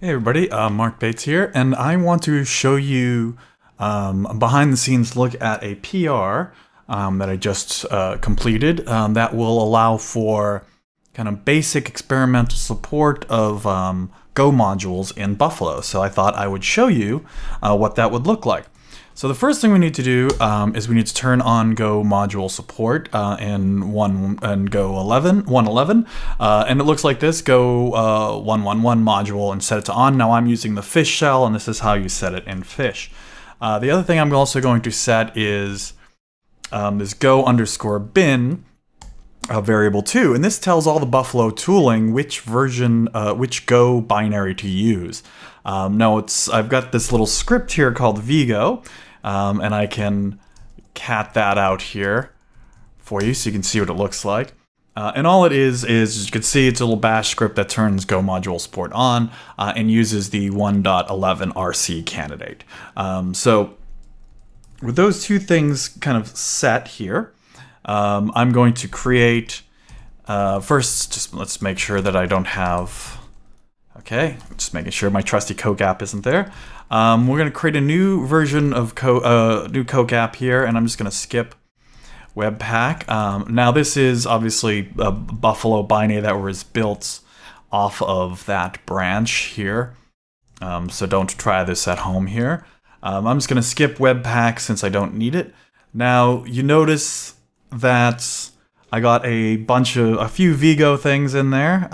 Hey everybody, Mark Bates here, and I want to show you a behind-the-scenes look at a PR that I just completed that will allow for kind of basic experimental support of Go modules in Buffalo. So I thought I would show you what that would look like. So the first thing we need to do is we need to turn on Go module support in Go 111, and it looks like this: Go 111 module, and set it to on. Now I'm using the fish shell, and this is how you set it in fish. The other thing I'm also going to set is this Go_bin variable 2, and this tells all the Buffalo tooling which version, which Go binary to use. Now I've got this little script here called Vigo, and I can cat that out here for you so you can see what it looks like. And all it is as you can see, it's a little bash script that turns Go module support on and uses the 1.11 RC candidate. So with those two things kind of set here, I'm going to create, first, just let's make sure that I don't have, okay, just making sure my trusty Coke app isn't there. We're going to create a new version of new Coke app here, and I'm just going to skip Webpack. Now this is obviously a Buffalo binary that was built off of that branch here, so don't try this at home here. I'm just going to skip Webpack since I don't need it. Now you notice that I got a few Vigo things in there.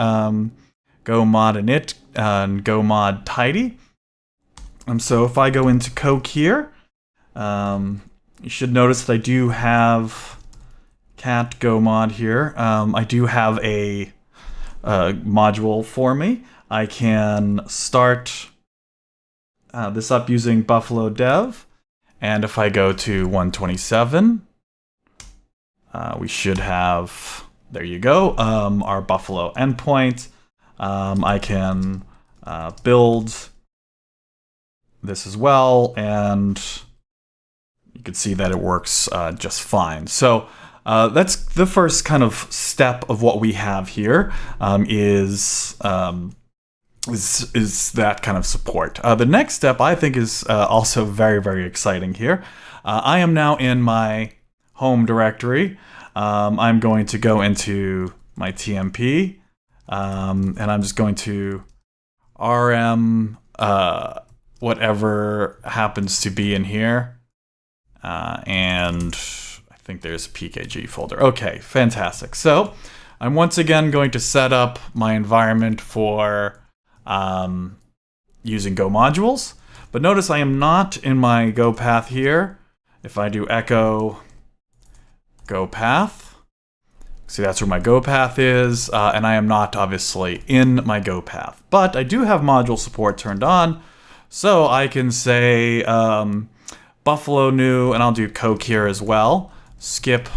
Go mod init and go mod tidy. So if I go into Coke here, you should notice that I do have cat go mod here. I do have a module for me. I can start this up using Buffalo dev, and if I go to 127, we should have, there you go, our Buffalo endpoint. I can build this as well, and you can see that it works just fine. So that's the first kind of step of what we have here, is that kind of support. The next step I think is also very, very exciting here. I am now in my home directory. I'm going to go into my TMP, and I'm just going to rm whatever happens to be in here, and I think there's a PKG folder. Okay, fantastic. So I'm once again going to set up my environment for using Go modules, but notice I am not in my Go path here. If I do echo Go path, see, that's where my Go path is, and I am not obviously in my Go path, but I do have module support turned on, so I can say Buffalo new, and I'll do Coke here as well, skip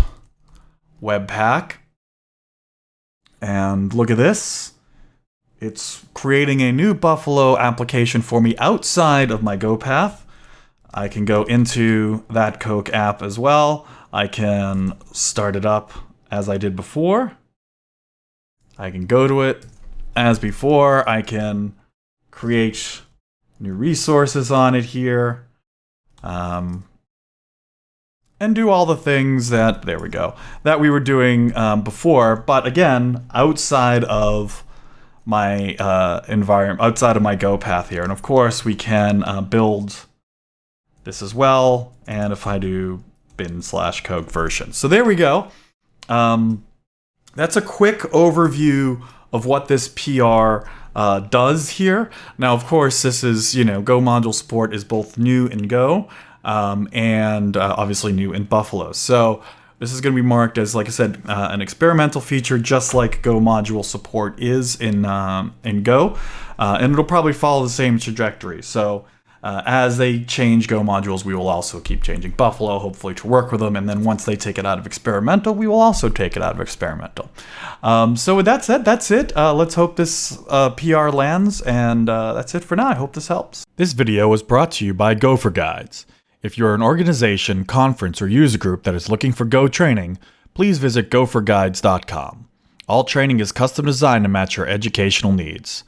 Webpack, and look at this. It's creating a new Buffalo application for me outside of my Go path. I can go into that Coke app as well. I can start it up as I did before. I can go to it as before. I can create new resources on it here, and do all the things that, there we go, that we were doing before, but again, outside of my environment, outside of my Go path here. And of course, we can build this as well, and if I do bin/Coke version. So there we go. That's a quick overview of what this PR does here. Now, of course, this is, Go module support is both new in Go, and obviously new in Buffalo. So this is going to be marked as, like I said, an experimental feature, just like Go module support is in Go, and it'll probably follow the same trajectory. So as they change Go modules, we will also keep changing Buffalo, hopefully to work with them. And then once they take it out of experimental, we will also take it out of experimental. So with that said, that's it. Let's hope this PR lands, and that's it for now. I hope this helps. This video was brought to you by Gopher Guides. If you're an organization, conference, or user group that is looking for Go training, please visit gopherguides.com. All training is custom designed to match your educational needs.